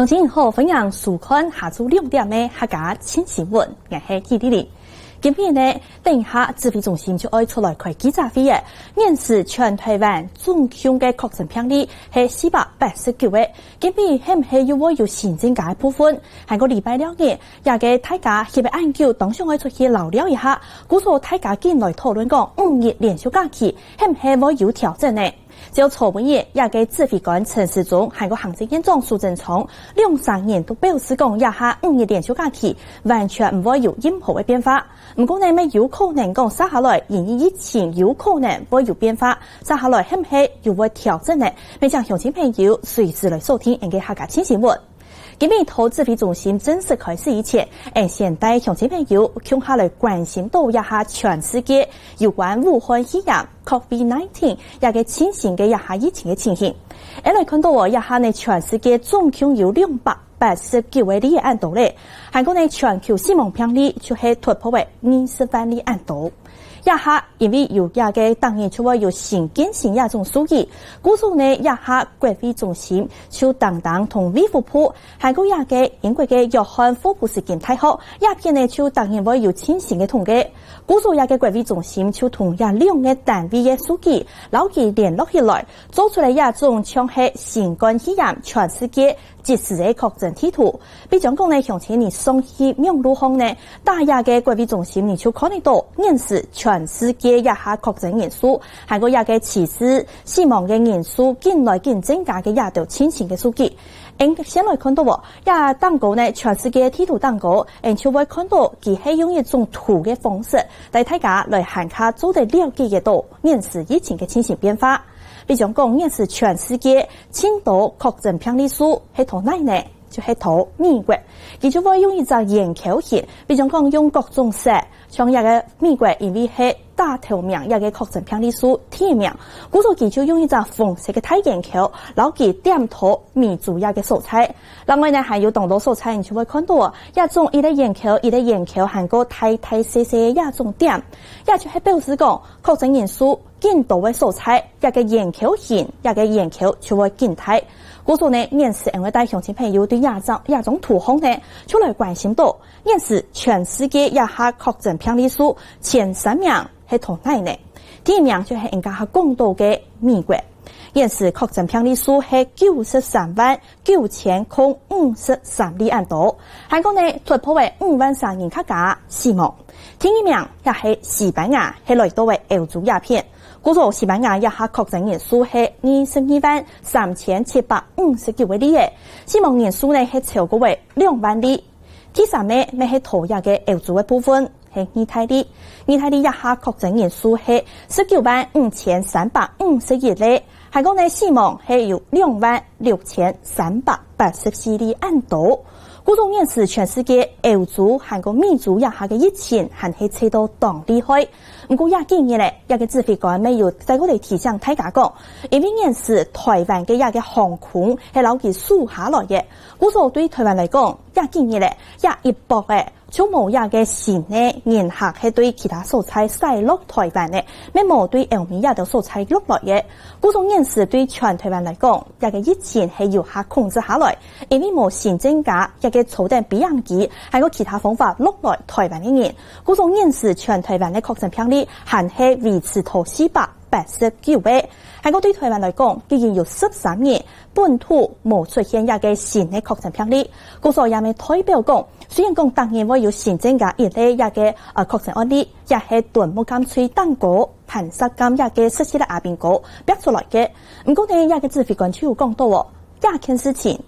从今以后分享数看下晝6點嘅客家新新聞，我係記啲哩。今天呢，等一下指揮中心就愛出來開記者會嘅，顯示全台灣總共嘅確診病例係489個。今天係唔係有有新增加嘅部分？下個禮拜六嘅，也嘅大家係咪研究當上愛出去聊聊一下？故所大家進來討論講5日連休假期係唔係會有調整呢？只有草本業也嘅指揮官陳時中還有行政院長蘇貞昌2-3年都表示講，也下5日連休假期完全唔會有任何嘅變化。唔過呢，咪有可能講接下來因為疫情有可能會有變化，接下來係唔係又會調整呢？咪將鄉親朋友隨時來收聽人嘅客家新新聞。今日投指揮中心正式開始以前，先帶鄉親朋友向下來關心到一下全世界有關武漢肺炎 COVID-19 也個情形嘅一下疫情嘅情形。來看到一下呢，全世界總共有289個例案度咧，韓國呢全球死亡病例就係突破為20萬例案度。一下因為有一個當然就會有新更新一種數據，故所呢一下國衛中心就當同衛福部，韓國一個英國嘅約翰霍普斯金大學，一片呢就當然會有清醒嘅統計，故所一個國衛中心就同2個單位嘅數據，撈佢聯絡起來，做出來一種像係新冠肺炎全世界即時嘅確診地圖。比講講呢，鄉親你送去網絡上呢，大家嘅國衛中心你就看得到，認識全世界一下確診人數，還有一個其實死亡嘅人數，近來增加嘅一條清醒嘅數據。先來看到也當過呢，全世界地圖當過，就會看到佢係用一種圖嘅方式，帶大家來看下做得了解嘅到認識疫情嘅情形變化。比講講認識全世界青島確診病例數係同哪呢？就係同美國，佢就會用一隻研究型，比講講用各種色，像一個美國因為係大頭名，一個確診病例數第名，故所佢就用一隻紅色嘅大研究，然後佢點頭美主要嘅素材。另外呢，還有當多素材，你就會看到一種一個研究，韓國大細細一種點，也就係表示講確診人數更多嘅素材，一個研究型，一個研究就會更大。故所呢，認識因為帶鄉親朋友對一種圖形呢，出來關心到認識全世界一下確診病例數前3名係同哪呢？第1名就係人家係講到嘅美國，認識確診病例數係93,953例案度，韓國呢突破為53000人客家死亡。第2名也係西班牙，係來到為歐洲鴉片。故所西班牙一下確診人數係223759個例嘅，死亡人數呢係超過為2萬例。第3名咪係頭一嘅歐洲嘅部分係意大利，意大利一下確診人數係195,351例，韓國呢死亡係有26,384例案度。故所認識全世界歐洲、韓國、美洲一下嘅疫情還係扯到當厲害。唔過也建議咧，一個指揮官沒有在嗰度提醒大家講，因為認識台灣嘅一個航空係老幾數下來嘅，故所對台灣來講，也建議咧，也一搏嘅。就冇一個新嘅人客係對其他素材曬落台灣嘅，咩冇對歐美一條素材落來嘅。故種認識對全台灣來講，一個疫情係有效控制下來，因為冇新增加一個儲定比樣機，還有其他方法落來台灣嘅人。故種認識全台灣嘅確診病例，還係維持到489個。韓國對台灣來講，已經有13年本土冇出現一個新嘅確診病例，故所也咪代表講，雖然講當然會有新增加一個確診案例，也係屯木監區當局盤沙監一個實施的阿邊個逼出來嘅。唔過呢，一個指揮官就有講到一件事情，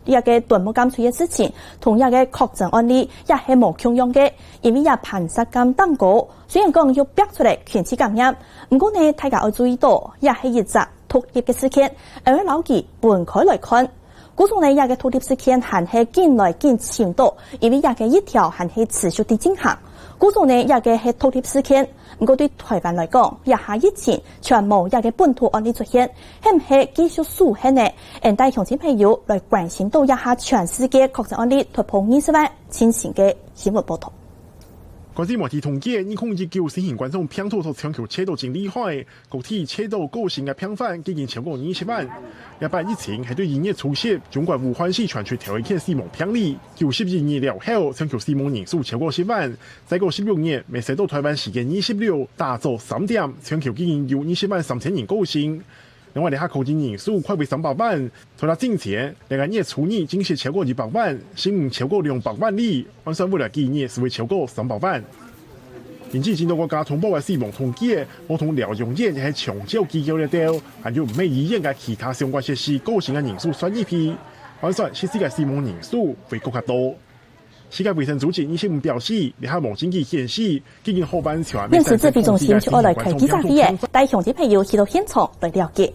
一個屯木監區嘅事情，同一個確診案例也係冇共用嘅，因為也盤沙監當局雖然講要逼出來群體感染，唔過呢，大家要注意到，也係一則突襲嘅事件，而老記分開來看。故種呢，一個突襲事件還係近來深度，因為一個一條還係持續地進行。故種呢，一個係突襲事件，唔過對台灣來講，一下疫情全無一個本土案例出現，係唔係繼續數係呢？帶鄉親朋友來關心到一下全世界確診案例突破20萬，進行嘅新聞報道。根据媒体统计，2019新型冠状病毒所全球切到真厉害，各地切到个性嘅病患已经超过20万。日本疫情系对营业除夕，中国武汉市传出头一件死亡病例，92日了后，全球死亡人数超过10万。再过16日，未使到台湾时间26，大早3點，全球已經有20萬3000人過身。另外，客確診人數快為300萬。除了之前，兩個月初二驚是超過200萬，新聞超過200萬例，換算未來幾日是會超過300萬。根據真多國家通報嘅死亡統計，無同療養院亦係長照機構嚟到，還有唔係醫院嘅其他相關設施過身嘅人數算一批，換算實際嘅死亡人數會更加多。世界衛生組織25表示，聯合網經濟顯示，今年後半場面試指揮中心就來開記者會嘅，帶鄉親朋友去到現場來了解。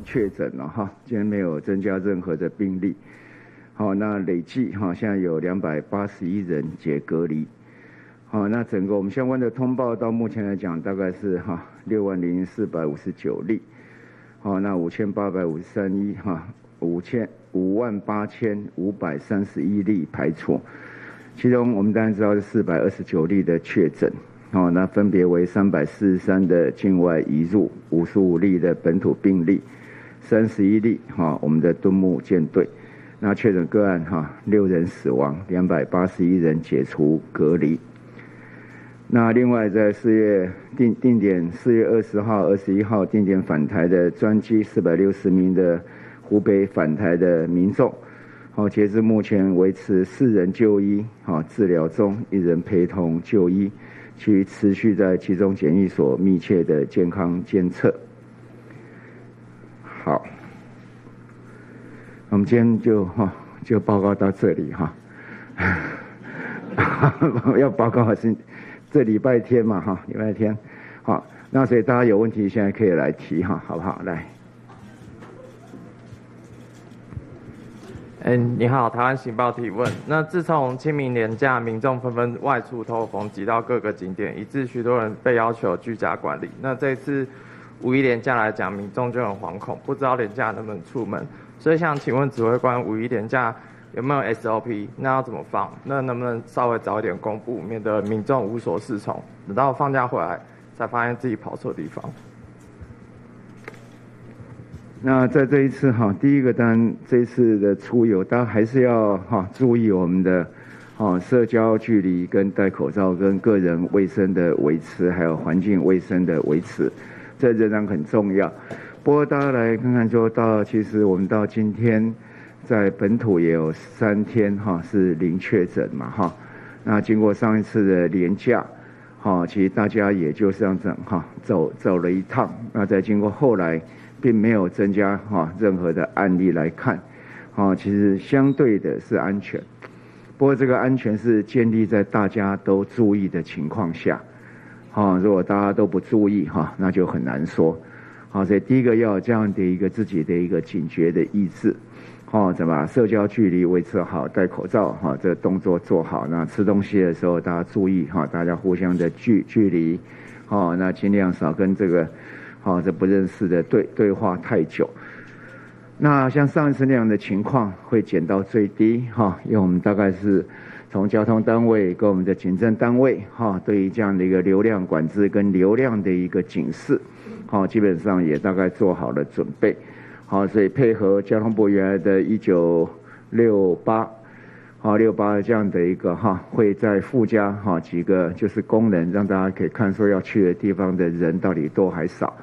確診了哈，今天沒有增加任何的病例。好，那累計哈，現在有281人解隔離。好，那整個我們相關的通報到目前來講，大概是哈60459例。好，那5853億哈58531例排除，其中我們當然知道是429例的確診，好，那分別為343的境外移入，55例的本土病例，31例哈我們的敦睦艦隊，那確診個案哈6人死亡，281人解除隔離。那另外在4月定點4月20號、21號定點返台的專機460名的湖北返台的民眾，好，截至目前維持4人就醫，好治療中，1人陪同就醫，其餘持續在集中檢疫所密切的健康監測。好，我們今天就報告到這裡哈，要報告是這禮拜天嘛哈，禮拜天，好，那所以大家有問題現在可以來提哈，好不好？來。你好，台灣行報提問。那自從清明連假，民眾紛紛外出透風，擠到各個景點，以致許多人被要求居家管理。那這次五一連假來講，民眾就很惶恐，不知道連假能不能出門。所以想請問指揮官，五一連假有沒有 SOP？ 那要怎麼放？那能不能稍微早一點公布，免得民眾無所適從，等到放假回來才發現自己跑錯地方？那在這一次哈，第一個當然這一次的出遊，大家還是要注意我們的社交距離跟戴口罩跟個人衛生的維持，還有環境衛生的維持，這仍然很重要。不過大家來看看，就到其實我們到今天在本土也有3天是零確診嘛哈。那經過上一次的連假，其實大家也就這樣子走了一趟。那再經過後來，並沒有增加任何的案例來看，其實相對的是安全。不過這個安全是建立在大家都注意的情況下，如果大家都不注意那就很難說。所以第一個要有這樣的一個自己的一個警覺的意志，怎麼把社交距離維持好，戴口罩這個動作做好。那吃東西的時候大家注意大家互相的距離，那盡量少跟這個這不認識的對話太久。那像上一次那樣的情況會減到最低，因為我們大概是從交通單位跟我們的警政單位對於這樣的一個流量管制跟流量的一個警示，基本上也大概做好了準備。所以配合交通部原來的1968這樣的一個會再附加幾個就是功能，讓大家可以看說要去的地方的人到底多還少。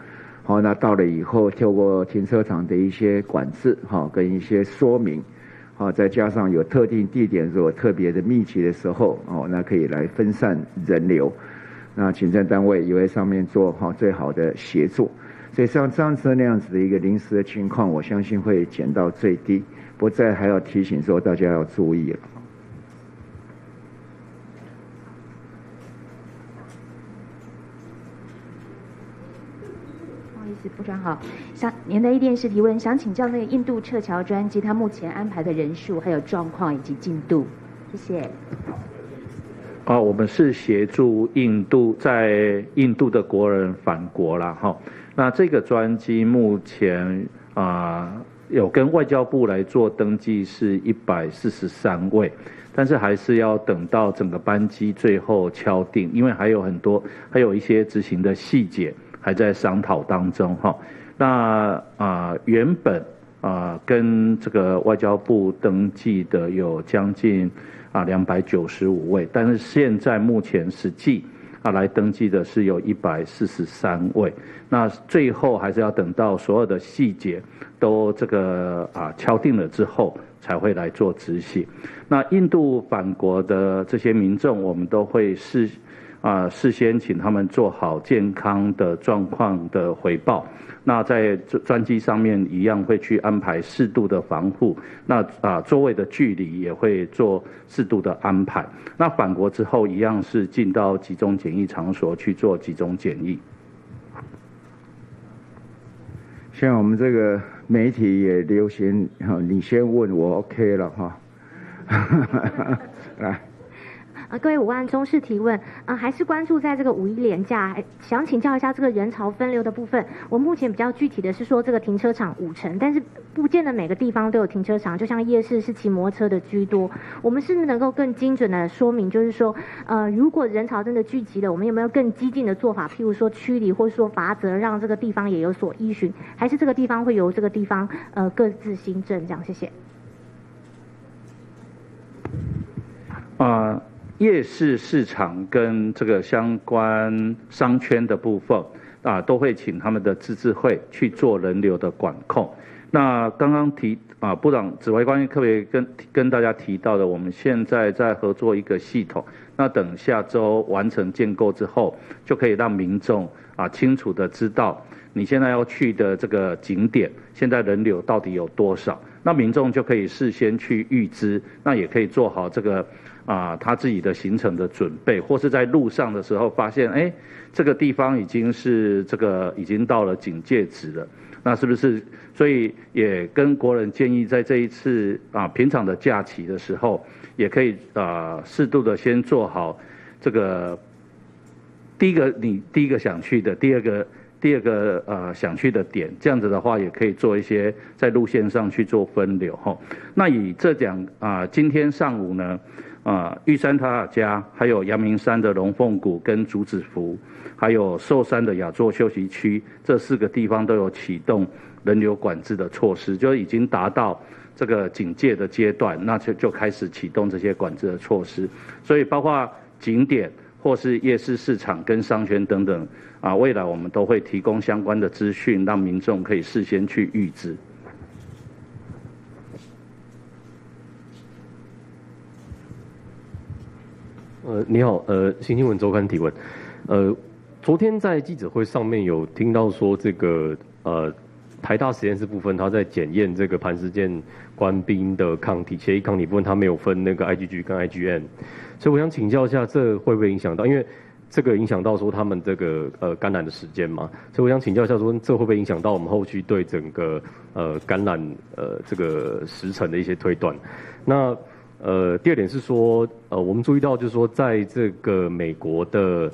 那到了以後，透過停車場的一些管制，跟一些說明，再加上有特定地點如果特別的密集的時候，那可以來分散人流。那行政單位也會上面做最好的協助。所以像上次那樣子的一個臨時的情況，我相信會減到最低。不過再還要提醒說，大家要注意了。部長好，您的電視提問，想請教那個印度撤僑專機，它目前安排的人數、還有狀況以及進度，謝謝。我們是協助在印度的國人返國啦，哈。那這個專機目前有跟外交部來做登記是143位，但是还是要等到整个班机最后敲定，因为还有一些执行的细节还在商讨当中哈。那原本跟这个外交部登记的有将近295位，但是现在目前实际来登记的是有143位。那最后还是要等到所有的细节都这个敲定了之后，才会来做执行。那印度返国的这些民众，我们都会事先请他们做好健康的状况的回报。那在专机上面一样会去安排适度的防护，那座位的距离也会做适度的安排。那返国之后一样是进到集中检疫场所去做集中检疫。像我们这个媒体也流行，你先问我 OK 了哈。来。各位5万中式提问，还是关注在这个5·1连假，想请教一下这个人潮分流的部分。我目前比较具体的是说这个停车场5成，但是不见得每个地方都有停车场，就像夜市是骑摩托车的居多。我们是不是能够更精准的说明，就是说，如果人潮真的聚集了，我们有没有更激进的做法，譬如说驱离或者说罚则，让这个地方也有所依循，还是这个地方会由这个地方各自新政这样？谢谢。夜市市场跟这个相关商圈的部分都会请他们的自治会去做人流的管控。那刚刚部长指挥官特别跟大家提到的，我们现在在合作一个系统，那等下周完成建构之后，就可以让民众清楚的知道你现在要去的这个景点现在人流到底有多少，那民众就可以事先去预知，那也可以做好这个他自己的行程的准备，或是在路上的时候发现，这个地方已经到了警戒值了，那是不是？所以也跟国人建议，在这一次平常的假期的时候，也可以适度的先做好这个第一个想去的，第二个想去的点，这样子的话也可以做一些在路线上去做分流哈。那以这今天上午呢？玉山塔塔加，还有阳明山的龙凤谷跟竹子湖，还有寿山的雅座休息区，这4个地方都有启动人流管制的措施，就已经达到这个警戒的阶段，那就开始启动这些管制的措施。所以包括景点或是夜市市场跟商圈等等未来我们都会提供相关的资讯，让民众可以事先去预知。你好，新新闻周刊提问，昨天在记者会上面有听到说这个台大实验室部分，他在检验这个磐石舰官兵的协议抗体部分，他没有分那个 IgG 跟 IgM， 所以我想请教一下，这会不会影响到？因为这个影响到说他们这个感染的时间嘛，所以我想请教一下说，这会不会影响到我们后续对整个感染这个时程的一些推断？那第二点是说，我们注意到就是说，在这个美国的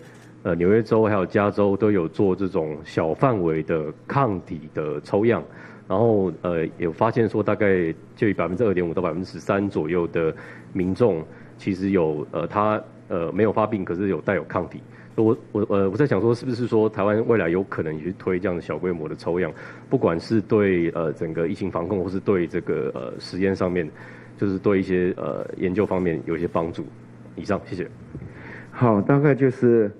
纽约州还有加州都有做这种小范围的抗体的抽样，然后有发现说大概就以2.5%到13%左右的民众其实有他没有发病，可是有带有抗体。我在想说，是不是说台湾未来有可能也去推这样的小规模的抽样，不管是对整个疫情防控，或是对这个实验上面。就是对一些研究方面有一些帮助。以上，谢谢。好，大概就是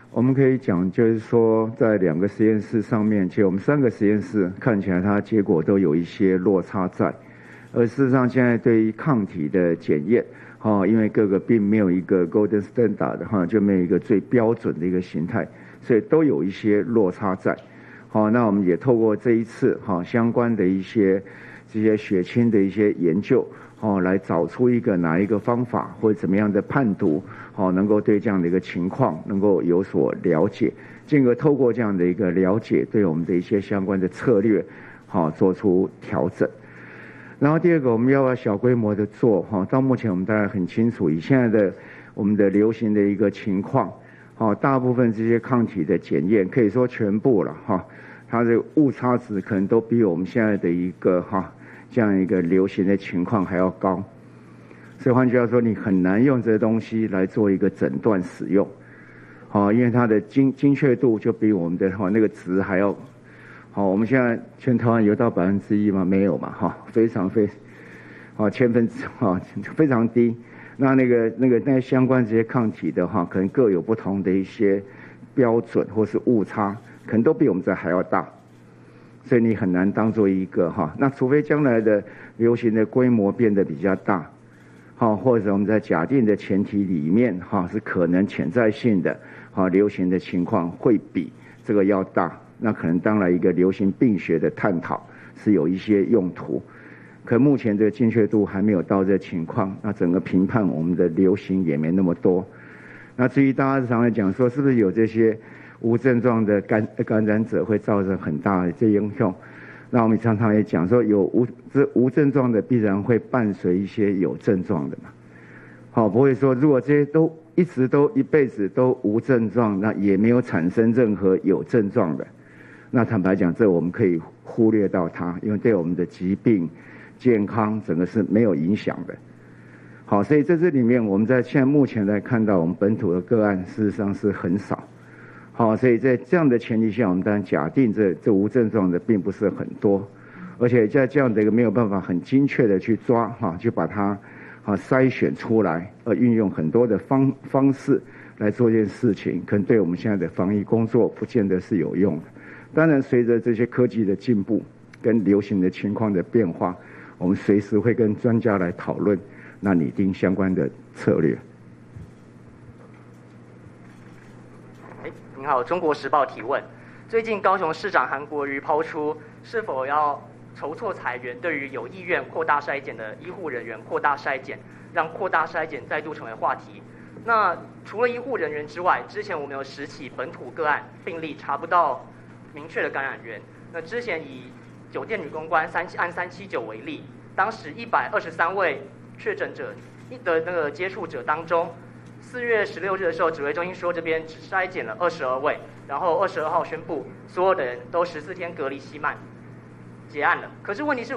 我们可以讲，就是说在2个实验室上面，其实我们3个实验室看起来它结果都有一些落差在，而事实上现在对于抗体的检验，因为各个并没有一个 golden standard 就没有一个最标准的一个形态，所以都有一些落差在。那我们也透过这一次相关的一些这些血清的一些研究。来找出哪一个方法或者怎么样的判读，能够对这样的一个情况能够有所了解，进而透过这样的一个了解，对我们的一些相关的策略，做出调整。然后第二个，我们要小规模的做，到目前我们大概很清楚，以现在的我们的流行的一个情况，大部分这些抗体的检验，可以说全部了，它的误差值可能都比我们现在的一个这样一个流行的情况还要高，所以换句话说，你很难用这些东西来做一个诊断使用，好，因为它的精确度就比我们的那个值还要好。我们现在全台湾有到1%吗？没有嘛，哈，非常千分之非常低。那些相关这些抗体的可能各有不同的一些标准或是误差，可能都比我们这还要大，所以你很难当做一个那除非将来的流行的规模变得比较大，或者我们在假定的前提里面是可能潜在性的流行的情况会比这个要大，那可能当然一个流行病学的探讨是有一些用途。可目前这个精确度还没有到这情况，那整个评判我们的流行也没那么多。那至于大家常常讲说，是不是有这些无症状的感染者会造成很大的这影响？那我们常常也讲说，无症状的必然会伴随一些有症状的嘛。不会说如果这些都一辈子都无症状，那也没有产生任何有症状的，那坦白讲，这我们可以忽略到它，因为对我们的疾病健康整个是没有影响的。好，所以在这里面，我们在现在目前来看到我们本土的个案，事实上是很少。好，所以在这样的前提下，我们当然假定这无症状的并不是很多，而且在这样的一个没有办法很精确的去抓就把它筛选出来，运用很多的方式来做一件事情，可能对我们现在的防疫工作不见得是有用的。当然，随着这些科技的进步跟流行的情况的变化，我们随时会跟专家来讨论，那拟定相关的策略。您好，中国时报提问：最近高雄市长韩国瑜抛出是否要筹措裁员，对于有意愿扩大筛检的医护人员扩大筛检，让扩大筛检再度成为话题。那除了医护人员之外，之前我们有10起本土个案病例查不到明确的感染源。那之前以酒店女公关按379为例，当时123位确诊者的那个接触者当中，4月16日的时候，指挥中心说这边只筛检了22位，然后22号宣布所有的人都14天隔离期满，结案了。可是问题是，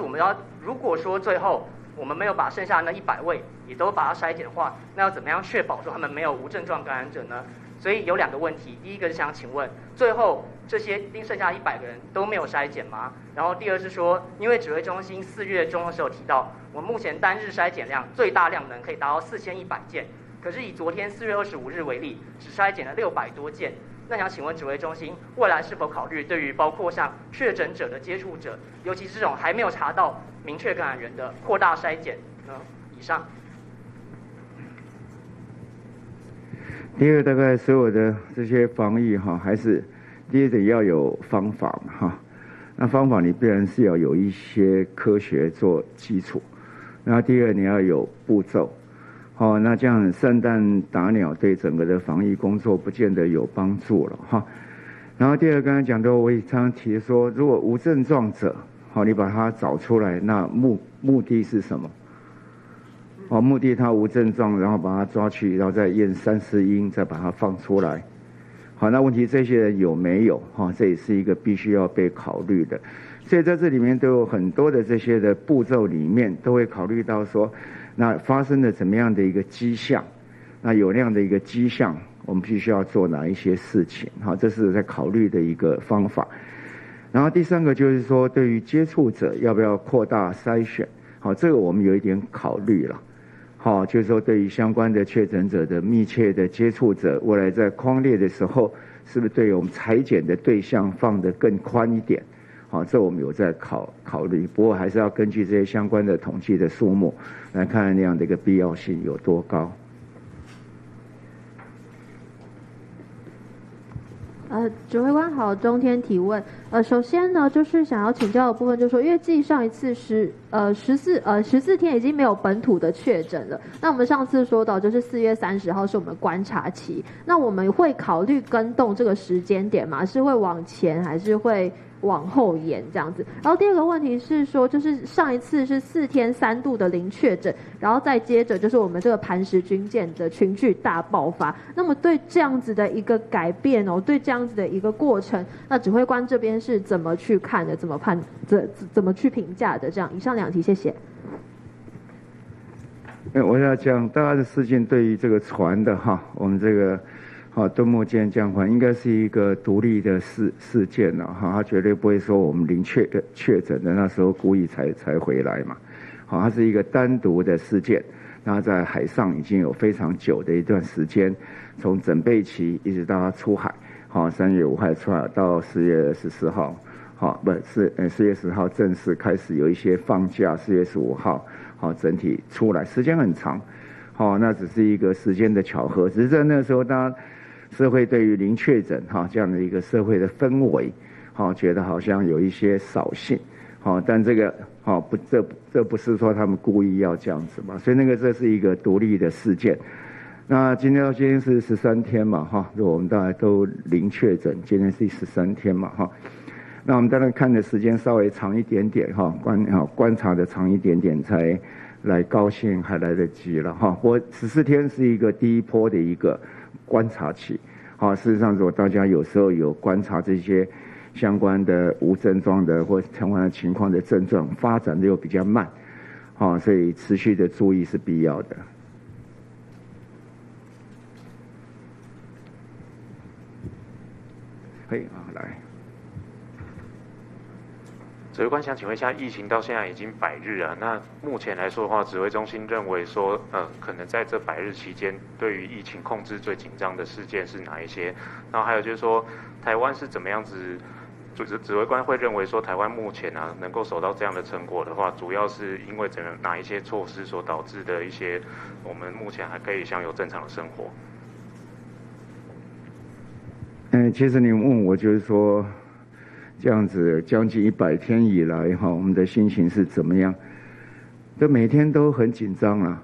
如果说最后我们没有把剩下那100位也都把它筛检的话，那要怎么样确保说他们没有无症状感染者呢？所以有2个问题，第一个是想请问，最后这些剩下100个人都没有筛检吗？然后第二是说，因为指挥中心4月中的时候提到，我们目前单日筛检量最大量能可以达到4100件，可是以昨天4月25日为例，只筛检了600多件。那想请问指挥中心，未来是否考虑对于包括像确诊者的接触者，尤其是这种还没有查到明确感染源的扩大筛检呢？以上。第二，大概所有的这些防疫还是第一点要有方法嘛那方法你必然是要有一些科学做基础，然后第二你要有步骤。那这样散弹打鸟对整个的防疫工作不见得有帮助了然后第二，刚才讲到，我也常常提说，如果无症状者你把它找出来，那目的是什么？目的他无症状，然后把他抓去，然后再验3-4阴，再把他放出来。好，那问题这些人有没有？这也是一个必须要被考虑的。所以在这里面都有很多的这些的步骤里面，都会考虑到说，那发生了怎么样的一个迹象？那有那样的一个迹象，我们必须要做哪一些事情？这是在考虑的一个方法。然后第3个就是说，对于接触者要不要扩大筛选？这个我们有一点考虑了。就是说对于相关的确诊者的密切的接触者，未来在匡列的时候，是不是对于我们裁剪的对象放得更宽一点？这我们有在考虑，不过还是要根据这些相关的统计的数目来看那样的一个必要性有多高。指挥官好，中天提问。首先呢，就是想要请教的部分，就是说，因为继上一次14天已经没有本土的确诊了。那我们上次说到，就是4月30号是我们观察期。那我们会考虑更动这个时间点吗？是会往前还是会往后延这样子？然后第二个问题是说，就是上一次是4天3度的零确诊，然后再接着就是我们这个磐石军舰的群聚大爆发。那么对这样子的一个改变对这样子的一个过程，那指挥官这边是怎么去看的？怎么去评价的？这样，以上2题，谢谢。我要讲大家的事件对于这个船的哈，我们这个敦睦舰降船应该是一个独立的事件了哈，它绝对不会说我们零确诊的那时候故意才回来嘛，好，它是一个单独的事件，那在海上已经有非常久的一段时间，从整备期一直到它出海，好，3月5号出海到4月14号，好，不是4月10号正式开始有一些放假，4月15号好整体出来，时间很长，好，那只是一个时间的巧合，只是在那时候大家社会对于零确诊这样的一个社会的氛围，觉得好像有一些扫兴，但这个这不是说他们故意要这样子嘛，所以这是一个独立的事件。那今天是13天嘛，如果我们大家都零确诊，今天是第13天嘛，那我们当然看的时间稍微长一点点，观察的长一点点才来高兴还来得及了，我14天是一个第一波的一个观察期，事实上如果大家有时候有观察这些相关的无症状的或相关的情况的症状发展的又比较慢，所以持续的注意是必要的。可以来。指挥官想请问一下，疫情到现在已经100日了，那目前来说的话，指挥中心认为说，可能在这100日期间，对于疫情控制最紧张的事件是哪一些？然后还有就是说，台湾是怎么样子？指挥官会认为说，台湾目前能够收到这样的成果的话，主要是因为哪一些措施所导致的一些，我们目前还可以享有正常的生活？其实你问我就是说。这样子将近100天以来，我们的心情是怎么样？都每天都很紧张啦，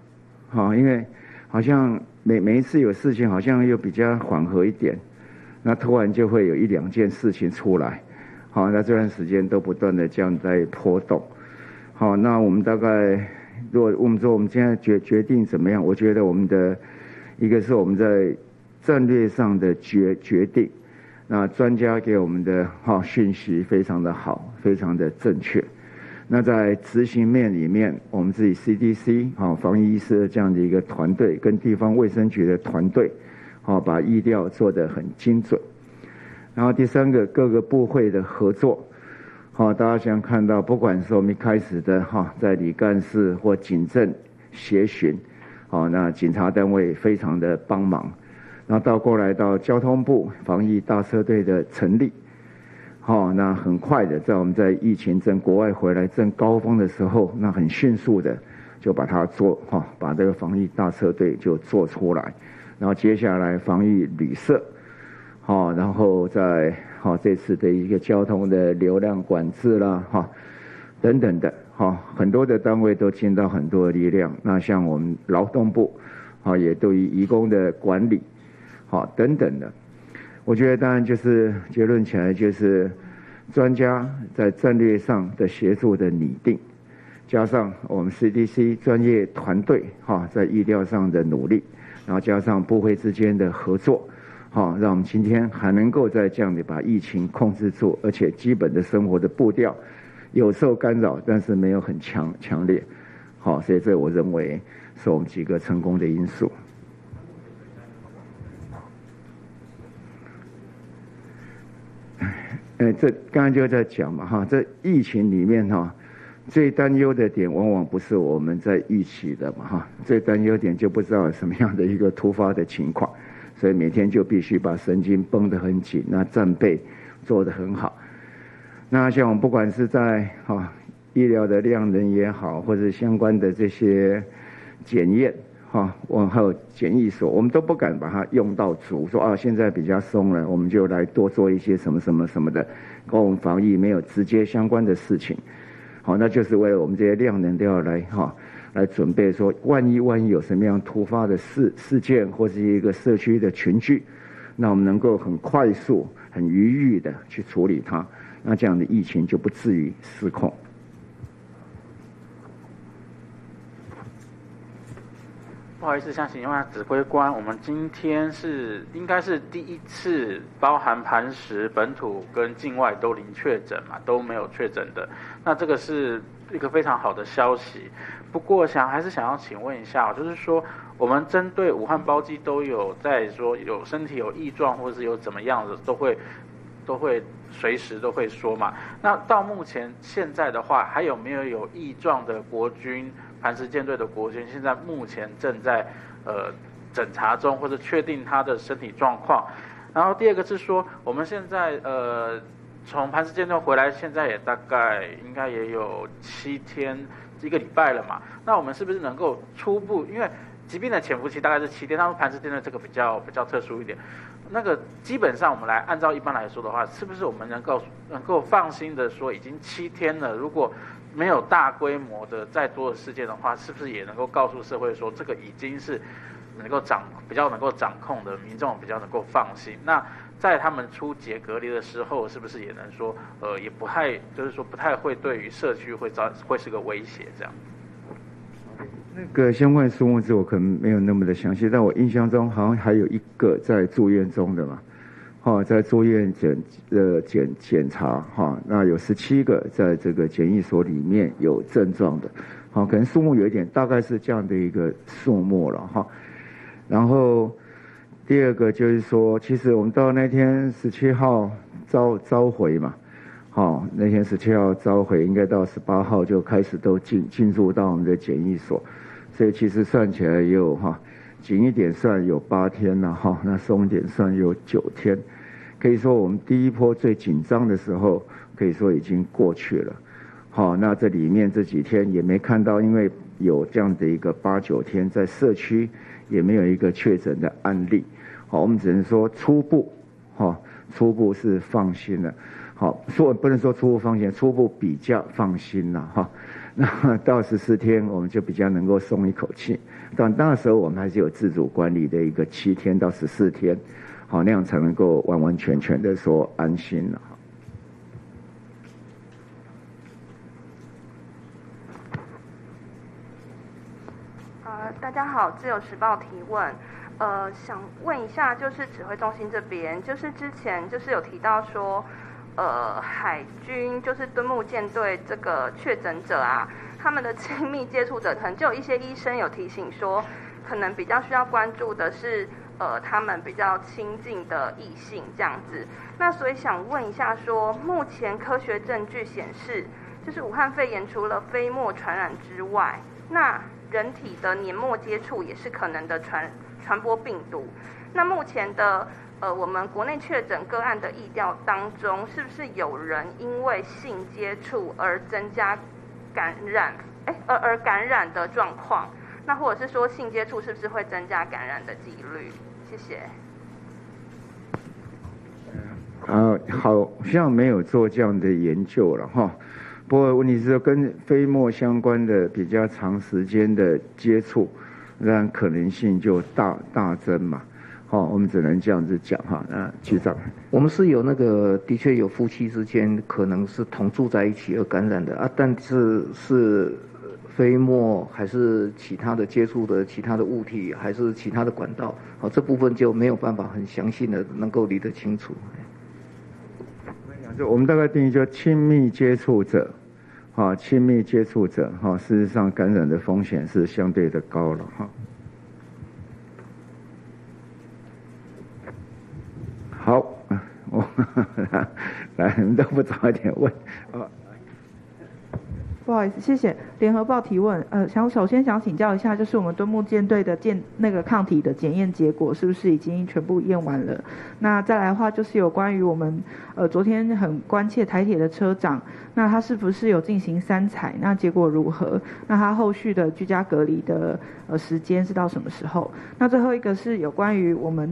因为好像每一次有事情，好像又比较缓和一点，那突然就会有1、2件事情出来，那这段时间都不断的这样在波动，那我们大概如果我们说我们现在决定怎么样？我觉得我们的一个是我们在战略上的决定。那专家给我们的讯息非常的好，非常的正确。那在执行面里面，我们自己 CDC 防疫医师的这样的一个团队，跟地方卫生局的团队，把疫调做得很精准。然后第3个，各个部会的合作，大家想看到，不管是我们一开始的在里干事或警政协巡，那警察单位非常的帮忙。然后过来到交通部防疫大车队的成立，那很快的，在我们在疫情国外回来正高峰的时候，那很迅速的就把它把这个防疫大车队就做出来，然后接下来防疫旅社，然后在这次的一个交通的流量管制啦，等等的，很多的单位都尽到很多的力量。那像我们劳动部，也对于移工的管理。等等的，我觉得当然就是结论起来就是专家在战略上的协助的拟定，加上我们 CDC 专业团队在疫调上的努力，然后加上部会之间的合作，让我们今天还能够在这样的把疫情控制住，而且基本的生活的步调有受干扰，但是没有很强烈，所以这我认为是我们几个成功的因素。这刚才就在讲嘛，这疫情里面最担忧的点往往不是我们在预期的嘛，最担忧点就不知道有什么样的一个突发的情况，所以每天就必须把神经绷得很紧，那战备做得很好。那像我们不管是在医疗的量能也好，或者相关的这些检验还有检疫所，我们都不敢把它用到足，说现在比较松了，我们就来多做一些什么什么什么的，跟我们防疫没有直接相关的事情。那就是为了我们这些量能都要来准备，说万一有什么样突发的事件或是一个社区的群聚，那我们能够很快速、很愉悦的去处理它，那这样的疫情就不至于失控。不好意思，想请问指挥官，我们今天应该是第一次包含磐石本土跟境外都零确诊嘛，都没有确诊的。那这个是一个非常好的消息。不过还是想要请问一下，就是说我们针对武汉包机都有在说有身体有异状或者是有怎么样的都会随时都会说嘛。那到目前现在的话，还有没有异状的国军磐石舰队的国军，现在目前正在诊查中，或者确定他的身体状况。然后第二个是说，我们现在从磐石舰队回来，现在也大概应该也有7天1个礼拜了嘛。那我们是不是能够初步，因为疾病的潜伏期大概是7天，他们磐石舰队这个比较特殊一点。那个基本上我们来按照一般来说的话，是不是我们能够放心的说，已经7天了，如果没有大规模的再多的事件的话，是不是也能够告诉社会说，这个已经是比较能够掌控的，民众比较能够放心。那在他们出解隔离的时候，是不是也能说，也不太会对于社区会是个威胁这样？那个相关的数目字我可能没有那么的详细，但我印象中好像还有一个在住院中的嘛，在住院检查那有17个在这个检疫所里面有症状的，可能数目有一点，大概是这样的一个数目了然后第二个就是说，其实我们到那天17号召回嘛，那天17号召回，应该到18号就开始都进入到我们的检疫所，所以其实算起来也有紧一点算有8天了那松一点算有9天，可以说我们第一波最紧张的时候可以说已经过去了。那这里面这几天也没看到，因为有这样的一个8、9天在社区也没有一个确诊的案例，我们只能说初步是放心了。不能说初步放心，初步比较放心了那到14天我们就比较能够松一口气，但那时候我们还是有自主管理的一个7天到14天，那样才能够完完全全的说安心了。大家好，自由时报提问，想问一下，就是指挥中心这边，就是之前就是有提到说，海军就是敦睦舰队这个确诊者啊，他们的亲密接触者，可能就有一些医生有提醒说，可能比较需要关注的是，他们比较亲近的异性这样子。那所以想问一下说，目前科学证据显示，就是武汉肺炎除了飞沫传染之外，那人体的黏膜接触也是可能的传播病毒。那目前的我们国内确诊个案的疫调当中，是不是有人因为性接触而增加感染的状况？那或者是说性接触是不是会增加感染的几率？谢谢。好像没有做这样的研究了不过问题是跟飞沫相关的比较长时间的接触，让可能性就大增嘛。我们只能这样子讲局长，我们是有的确有夫妻之间可能是同住在一起而感染的但是飞沫还是其他的接触的其他的物体，还是其他的管道，这部分就没有办法很详细的能够理得清楚。我们大概定义就亲密接触者。亲密接触者事实上感染的风险是相对的高了好，来，你们都不早一点问不好意思，谢谢联合报提问。首先想请教一下，就是我们敦睦舰队的抗体的检验结果是不是已经全部验完了？那再来的话，就是有关于我们昨天很关切台铁的车长，那他是不是有进行3采？那结果如何？那他后续的居家隔离的时间是到什么时候？那最后一个是有关于我们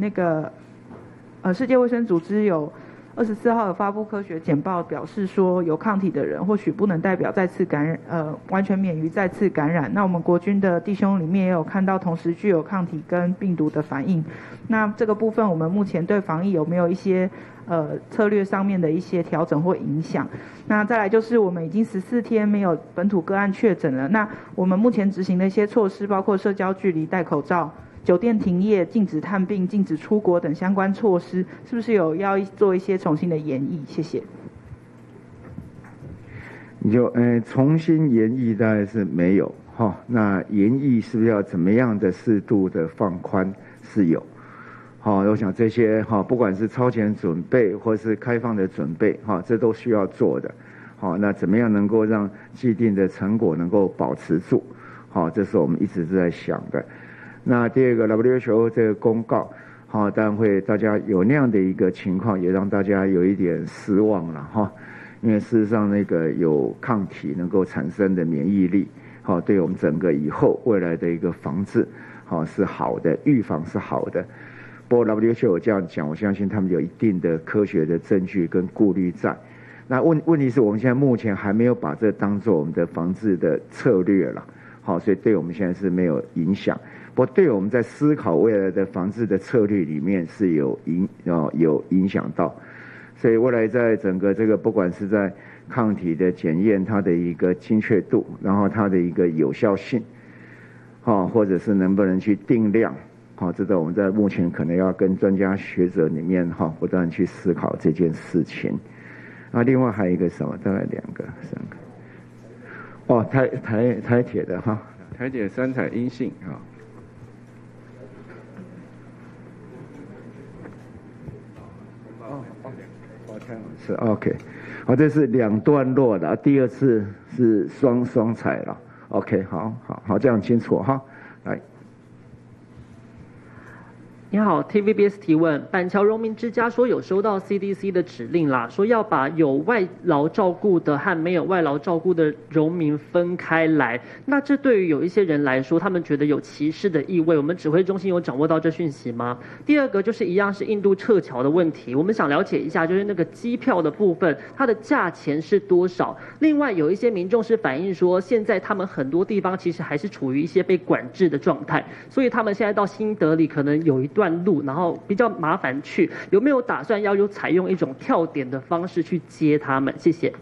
世界卫生组织有24号有发布科学简报，表示说有抗体的人或许不能代表再次感染，完全免于再次感染。那我们国军的弟兄里面也有看到同时具有抗体跟病毒的反应。那这个部分我们目前对防疫有没有一些策略上面的一些调整或影响？那再来就是我们已经14天没有本土个案确诊了，那我们目前执行的一些措施，包括社交距离、戴口罩、酒店停业、禁止探病、禁止出国等相关措施，是不是有要做一些重新的研议？谢谢。你就重新研议大概是没有哈，那研议是不是要怎么样的适度的放宽是有，好，我想这些哈，不管是超前准备或是开放的准备哈，这都需要做的，好，那怎么样能够让既定的成果能够保持住，好，这是我们一直在想的。那第二个 WHO 这个公告，好，当然会大家有那样的一个情况，也让大家有一点失望了哈。因为事实上，那个有抗体能够产生的免疫力，好，对我们整个以后未来的一个防治，好是好的，预防是好的。不过 WHO 有这样讲，我相信他们有一定的科学的证据跟顾虑在。那问题是我们现在目前还没有把这当做我们的防治的策略了，好，所以对我们现在是没有影响。不过对我们在思考未来的防治的策略里面是有影响到。所以未来在整个这个不管是在抗体的检验它的一个精确度，然后它的一个有效性，或者是能不能去定量，这个我们在目前可能要跟专家学者里面不断去思考这件事情。啊，另外还有一个什么，大概2个、3个，台铁的台铁3台阴性是 OK， 好，这是2段落的，第2次是双彩了 ，OK， 好，这样清楚哈，来。你好 ，TVBS 提问：板桥荣民之家说有收到 CDC 的指令啦，说要把有外劳照顾的和没有外劳照顾的荣民分开来。那这对于有一些人来说，他们觉得有歧视的意味。我们指挥中心有掌握到这讯息吗？第2个就是一样是印度撤侨的问题，我们想了解一下，就是那个机票的部分，它的价钱是多少？另外有一些民众是反映说，现在他们很多地方其实还是处于一些被管制的状态，所以他们现在到新德里可能有一段路，然后比较麻烦去，有没有打算要采用一种跳点的方式去接他们？谢谢。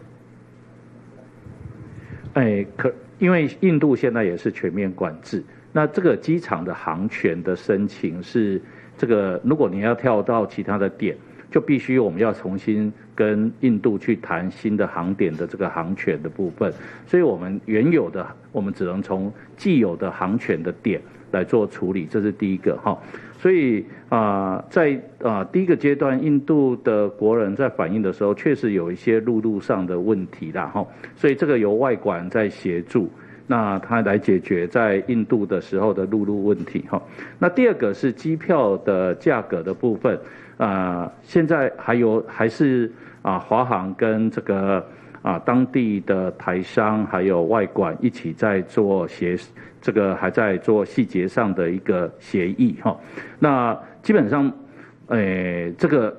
因为印度现在也是全面管制，那这个机场的航权的申请是这个，如果你要跳到其他的点，就必须我们要重新跟印度去谈新的航点的这个航权的部分，所以我们原有的我们只能从既有的航权的点来做处理，这是第一个哈。所以在第一个阶段，印度的国人在反映的时候，确实有一些陆路上的问题啦哈，所以这个由外管在协助，那他来解决在印度的时候的陆路问题哈。那第2个是机票的价格的部分，现在还是华航跟这个当地的台商还有外管一起在做这个还在做细节上的一个协议哈。那基本上，这个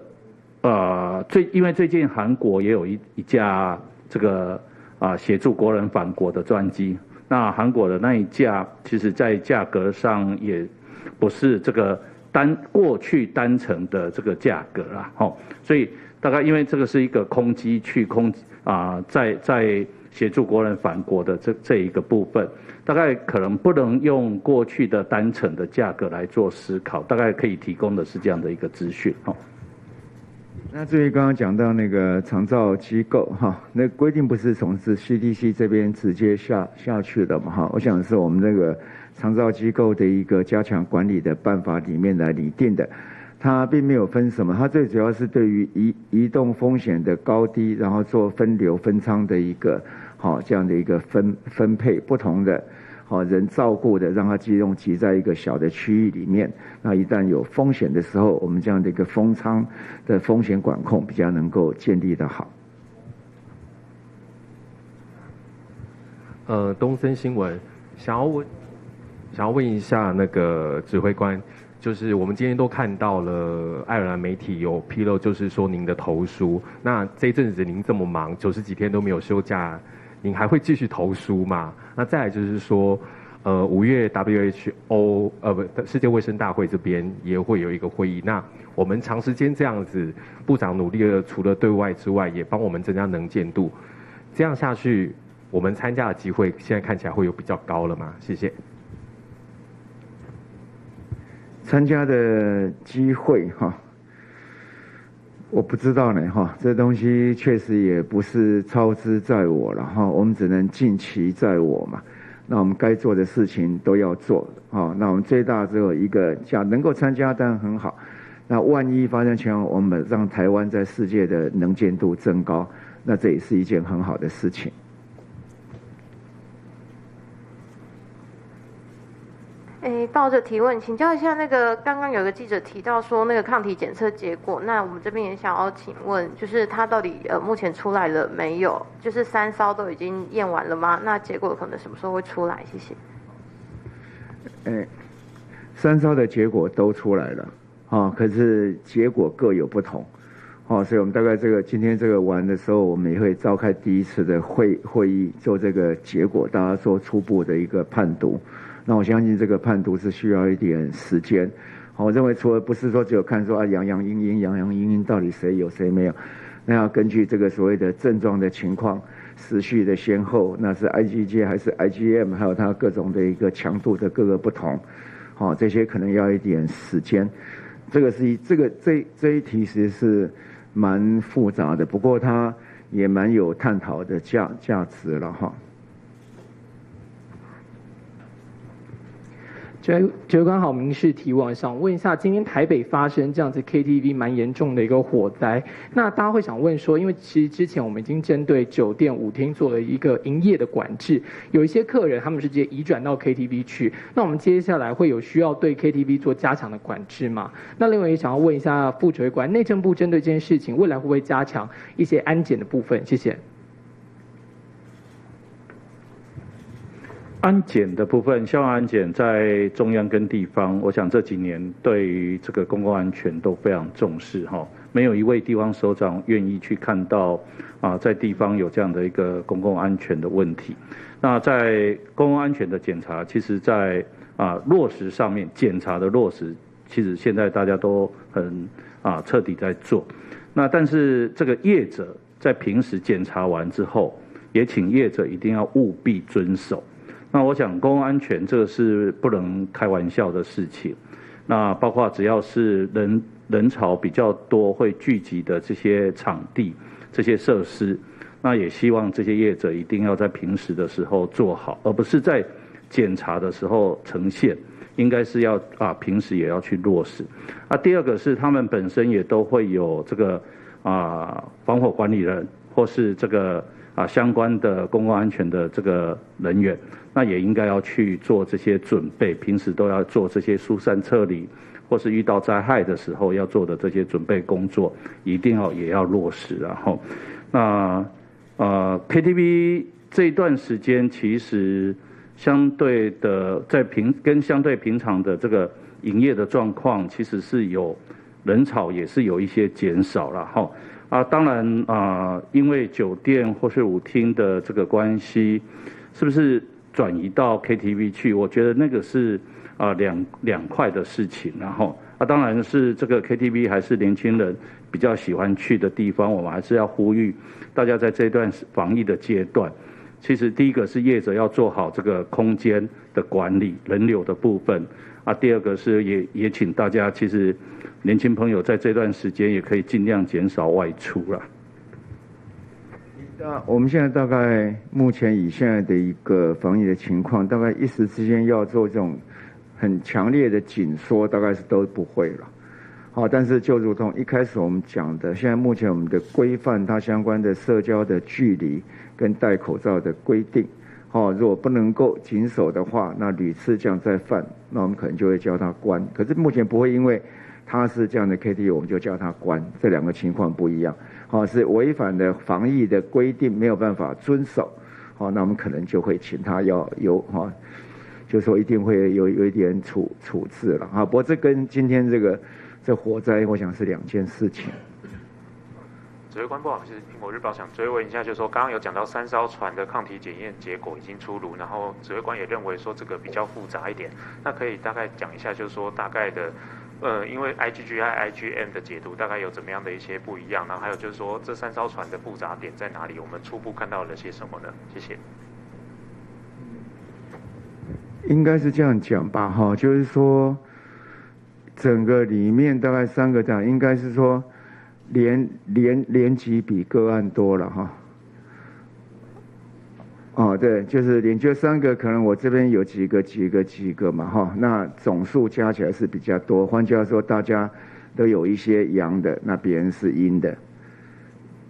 因为最近韩国也有一架这个协助国人返国的专机，那韩国的那一架其实在价格上也不是这个过去单程的这个价格啦哈，所以大概因为这个是一个空机在协助国人返国的这一个部分，大概可能不能用过去的单程的价格来做思考，大概可以提供的是这样的一个资讯哈。那至于刚刚讲到那个长照机构哈，那规定不是从CDC 这边直接下去的嘛哈，我想是我们那个长照机构的一个加强管理的办法里面来拟定的。它并没有分什么，它最主要是对于移动风险的高低，然后做分流分仓的一个这样的一个分配，不同的人照顾的，让它集在一个小的区域里面。那一旦有风险的时候，我们这样的一个封仓的风险管控比较能够建立得好。东森新闻想要问一下那个指挥官。就是我们今天都看到了爱尔兰媒体有披露，就是说您的投书。那这一阵子您这么忙，90几天都没有休假，您还会继续投书吗？那再来就是说，5月 WHO 世界卫生大会这边也会有一个会议。那我们长时间这样子，部长努力了，除了对外之外，也帮我们增加能见度。这样下去，我们参加的机会现在看起来会有比较高了吗？谢谢。参加的机会我不知道呢哈，这东西确实也不是操之在我了哈，我们只能尽其在我嘛。那我们该做的事情都要做啊。那我们最大只有一个，能够参加当然很好。那万一发生情况，我们让台湾在世界的能见度增高，那这也是一件很好的事情。抱着提问，请教一下，那个刚刚有个记者提到说那个抗体检测结果，那我们这边也想要请问，就是他到底目前出来了没有？就是3艘都已经验完了吗？那结果可能什么时候会出来？谢谢。3艘的结果都出来了，可是结果各有不同，所以我们大概今天这个完的时候，我们也会召开第一次的会议，做这个结果，大家做初步的一个判读。那我相信这个判读是需要一点时间。我认为除了不是说只有看说阳阳阴阴到底谁有谁没有，那要根据这个所谓的症状的情况、时序的先后，那是 IgG 还是 IgM， 还有它各种的一个强度的各个不同，这些可能要一点时间。这一题其实是蛮复杂的，不过它也蛮有探讨的价值了哈。指挥官好，民事提问，想问一下，今天台北发生这样子 KTV 蛮严重的一个火灾，那大家会想问说，因为其实之前我们已经针对酒店舞厅做了一个营业的管制，有一些客人他们是直接移转到 KTV 去，那我们接下来会有需要对 KTV 做加强的管制吗？那另外也想要问一下副指挥官，内政部针对这件事情，未来会不会加强一些安检的部分？谢谢。安检的部分，消防安检在中央跟地方，我想这几年对于这个公共安全都非常重视哈。没有一位地方首长愿意去看到在地方有这样的一个公共安全的问题。那在公共安全的检查，其实在落实上面，检查的落实，其实现在大家都很彻底在做。那但是这个业者在平时检查完之后，也请业者一定要务必遵守。那我想公共安全这个是不能开玩笑的事情，那包括只要是人潮比较多会聚集的这些场地、这些设施，那也希望这些业者一定要在平时的时候做好，而不是在检查的时候呈现，应该是要平时也要去落实。第二个是他们本身也都会有这个防火管理人或是这个相关的公共安全的这个人员，那也应该要去做这些准备，平时都要做这些疏散撤离，或是遇到灾害的时候要做的这些准备工作，一定也要落实。然后，那KTV 这一段时间其实相对的跟相对平常的这个营业的状况，其实是有人潮也是有一些减少了哈。当然因为酒店或是舞厅的这个关系，是不是转移到 KTV 去？我觉得那个是两块的事情。然后当然是这个 KTV 还是年轻人比较喜欢去的地方，我们还是要呼吁大家在这段防疫的阶段，其实第一个是业者要做好这个空间的管理、人流的部分第二个是也请大家其实。年轻朋友在这段时间也可以尽量减少外出啦。我们现在大概目前以现在的一个防疫的情况，大概一时之间要做这种很强烈的紧缩，大概是都不会了。但是就如同一开始我们讲的，现在目前我们的规范它相关的社交的距离跟戴口罩的规定，如果不能够谨守的话，那屡次这样再犯，那我们可能就会叫他关。可是目前不会因为他是这样的 KTV， 我们就叫他关，这两个情况不一样。是违反的防疫的规定没有办法遵守，那我们可能就会请他要有就说一定会有一点处置了不过这跟今天这火灾，我想是两件事情。指挥官，不好意思，苹果日报想追问一下，就是说刚刚有讲到3艘船的抗体检验结果已经出炉，然后指挥官也认为说这个比较复杂一点，那可以大概讲一下，就是说大概的。因为 IgG 和 IgM 的解读大概有怎么样的一些不一样，然后还有就是说这3艘船的复杂点在哪里？我们初步看到了些什么呢？谢谢。应该是这样讲吧，就是说整个里面大概3个点，应该是说连级比个案多了哈。哦，对，就是连就3个，可能我这边有几个嘛哈，那总数加起来是比较多。换句话说，大家都有一些阳的，那别人是阴的，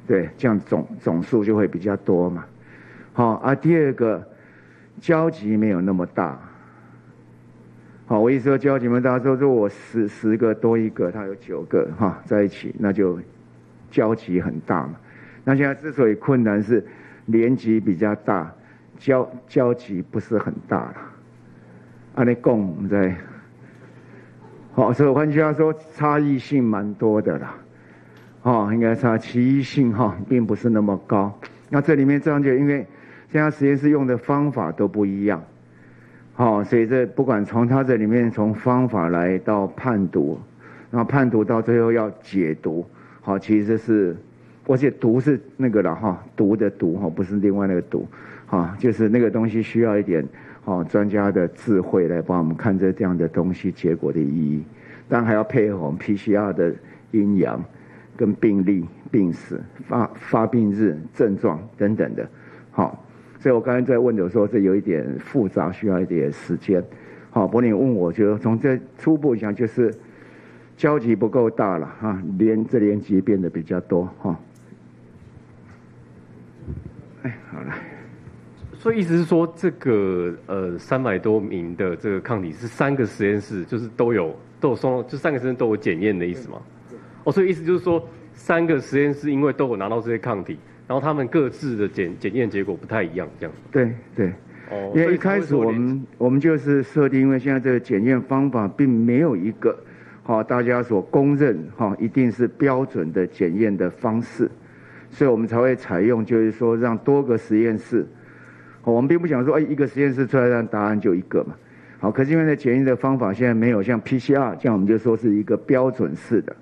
对，这样总数就会比较多嘛。好啊，第二个交集没有那么大。好，我意思说交集没有大，说如果我10个多一个，它有9个哈在一起，那就交集很大嘛。那现在之所以困难是连级比较大。交集不是很大了，按你讲我们在，好，所以换句话说，差异性蛮多的啦，哦，应该歧义性哈，并不是那么高。那这里面这样就因为现在实验室用的方法都不一样，好，所以这不管从它这里面从方法来到判读，然后判读到最后要解读，好，其实是，而且读是那个了哈，读的读哈，不是另外那个读。啊，就是那个东西需要一点专家的智慧来帮我们看这样的东西结果的意义，当然还要配合我们 PCR 的阴阳、跟病例、病史、发病日、症状等等的。好，所以我刚才在问的时候，这有一点复杂，需要一点时间。好，不过你问我，就从这初步讲，就是交集不够大了啊，连级变得比较多哈。哎，好了。所以意思是说，这个300多名的这个抗体是3个实验室，就是都有双，就3个实验室都有检验的意思吗？哦，所以意思就是说，3个实验室因为都有拿到这些抗体，然后他们各自的检验结果不太一样，这样。对对。哦。因为一开始我们就是设定，因为现在这个检验方法并没有一个大家所公认一定是标准的检验的方式，所以我们才会采用就是说让多个实验室。我们并不想说，一个实验室出来让答案就一个嘛。好，可是因为呢检验的方法现在没有像 PCR 这样，我们就说是一个标准式的。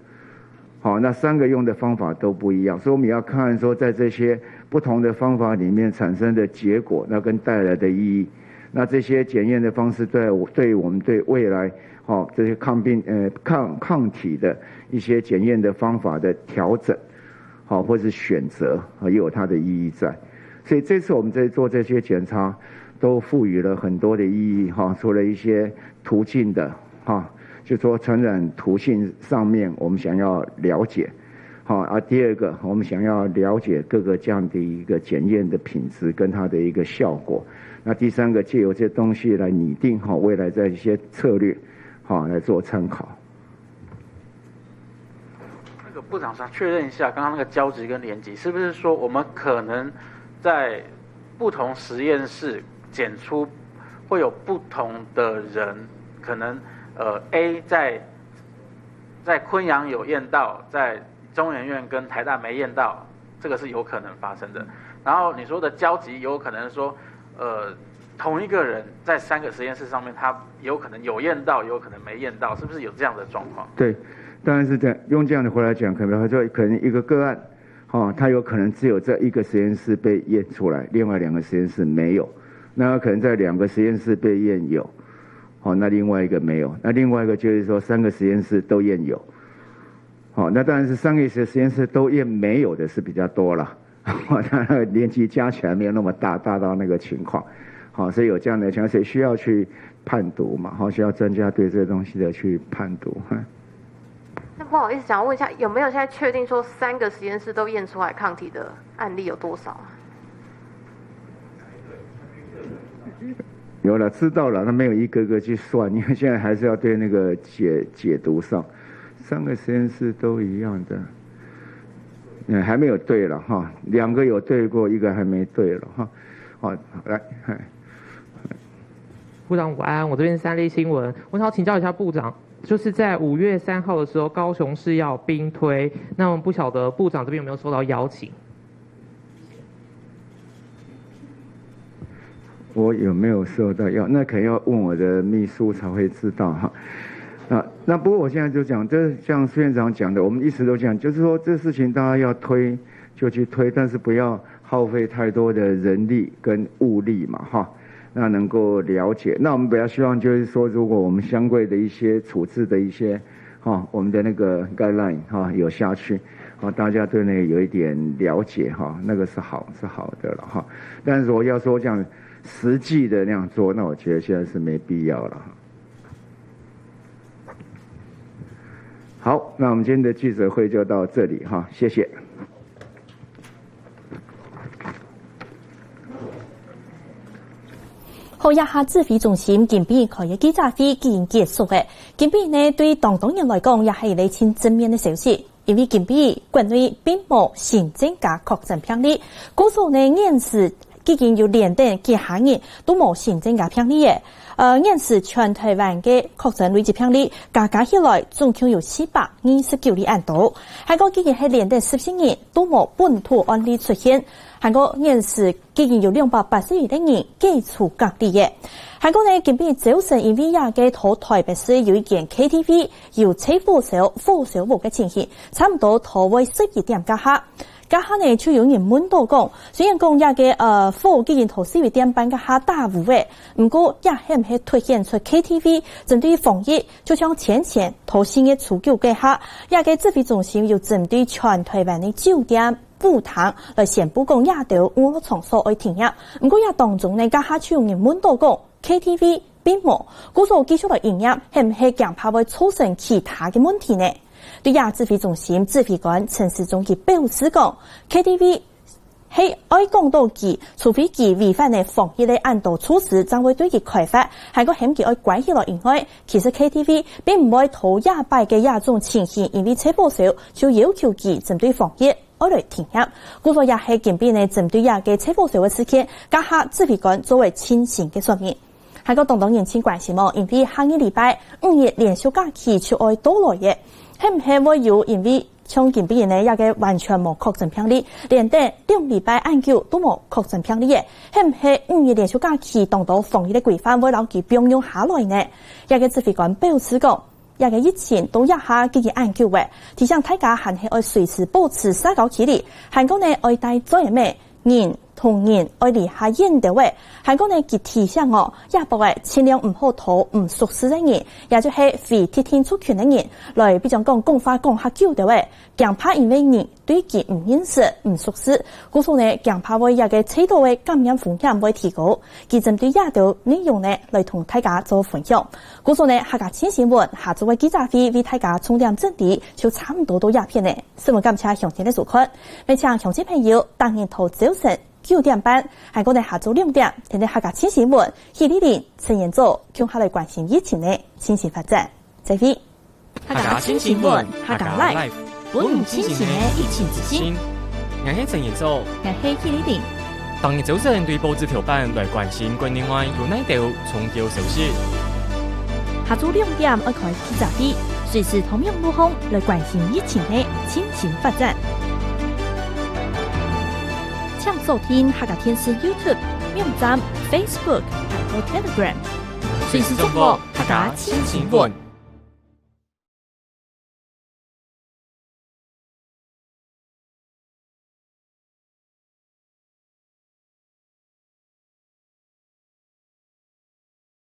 好，那3个用的方法都不一样，所以我们要看说在这些不同的方法里面产生的结果，那跟带来的意义，那这些检验的方式对我们对未来这些抗体的一些检验的方法的调整，或是选择也有它的意义在。所以这次我们在做这些检查，都赋予了很多的意义除了一些途径的就说传染途径上面我们想要了解，第二个我们想要了解各个这样的一个检验的品质跟它的一个效果。那第3个借由这东西来拟定未来在一些策略来做参考。那个部长想确认一下，刚刚那个交集跟连级是不是说我们可能在不同实验室检出会有不同的人，可能A 在昆阳有验到，在中研院跟台大没验到，这个是有可能发生的。然后你说的交集有可能说同一个人在3个实验室上面，他有可能有验到，有可能没验到，是不是有这样的状况？对，当然是这样。用这样的回来讲，可能一个个案。它有可能只有这1个实验室被验出来，另外2个实验室没有。那可能在2个实验室被验有，那另外一个没有。那另外一个就是说3个实验室都验有，那当然是3个实验室都验没有的是比较多了，它那个连级加起来没有那么大到那个情况，所以有这样的情况，所以需要去判读嘛，需要专家对这个东西的去判读。那不好意思，想要问一下，有没有现在确定说3个实验室都验出来抗体的案例有多少啊？有了，知道了，那没有一个个去算，因为现在还是要对那个解读上，3个实验室都一样的，还没有对了2个有对过，1个还没对了好，来，部长午安，我这边是3立新闻，我想要请教一下部长。就是在5月3号的时候，高雄市要兵推，那我们不晓得部长这边有没有收到邀请？我有没有收到那可能要问我的秘书才会知道那不过我现在就讲，这像苏院长讲的，我们一直都讲，就是说这事情大家要推就去推，但是不要耗费太多的人力跟物力嘛那能够了解，那我们比较希望就是说，如果我们相关的一些处置的一些我们的那个 guideline 有下去大家对那个有一点了解哈，那个是好的了哈。但是说要说这样实际的那样做，那我觉得现在是没必要了。好，那我们今天的记者会就到这里哈，谢谢。好，亚下指挥中心今边开嘅记者会已经结束嘅。今边呢对当人来讲，也系一个正面的消息，因为今边国内并冇新增加确诊病例，故所呢现时已经有连等几下日都冇新增加病例嘅。现时全台湾嘅确诊累计病例加起来总共有429例案多，韩国已经系连等14日都冇本土案例出现。韩国现时已经有282人解除隔离嘅。韩国呢，今边早晨因为亚嘅土台北市有一间 KTV 有吹火烧木嘅情形，差唔多拖为12点加下呢，就有人问到讲，虽然讲亚嘅火已经拖12点半加下大雾嘅，不过亚系唔系凸显出 KTV 针对防疫，就像前拖新嘅除旧嘅下，亚嘅指挥中心又针对全台湾嘅酒店。不堂来宣布讲亚到娱乐场所会停业，不过亚当中呢，家下就有人问到讲 KTV 并冇，故所继续来营业，系唔系惊怕会造成其他嘅问题呢？对亚指挥中心指挥官陈时中佢表示讲 ，KTV 系爱讲到佢，除非佢违反嘅防疫嘅安度措施，将会对佢开发，还个嫌佢爱关起来以外，其实 KTV 并唔会讨亚摆嘅亚种情形，因为吹火烧就要求佢针对防疫。我来停业，故所也系今边呢针对亚嘅吹火烧嘅事件，加下指挥官作为清醒嘅说明。还个当年轻关系么？因为下个礼拜5日连续假期就爱到来嘅，系唔系会有因为像今边呢亚嘅完全冇确诊病例，连等2礼拜按久都冇确诊病例嘅，系唔系5日连续假期当到防疫嘅规范会留佢并用下来呢？亚嘅指挥官表示讲。亚嘅疫情都一下已经按久嘅，提醒大家还系爱随时保持社交距离，韩国呢爱戴遮嘅咩人同人爱离下远啲嘅，韩国呢佢提醒我，亚伯嘅尽量唔好讨唔熟悉嘅人，也就系非特定族群嘅人，来比如讲讲话讲下久啲嘅，惊怕因为人对佢唔认识唔熟悉，故所呢惊怕會亞嘅程度嘅感染風險會提高，佢針對亞度內容呢來同大家做分享。故所呢客家新新聞下晝嘅記者會為大家重點整理，就差唔多到鴉片呢。新聞感謝詳細嘅收看，並請鄉親朋友當日頭早晨9點半，韓國呢下晝2點，聽聽客家新新聞，許麗玲、陳彥祖共下來關心疫情嘅新鮮發展。再會。客家新新聞，客家 Live。本唔清醒嘅疫情之心，我係陳彥祖，我係許麗玲。當日早晨對報紙條版來關心國內外有哪條重要消息。下晝2點要開記者會，隨時同樣路況來關心疫情嘅新鮮發展。請收聽客家電視 YouTube、網站、Facebook 和 Telegram，隨時掌握客家新新聞。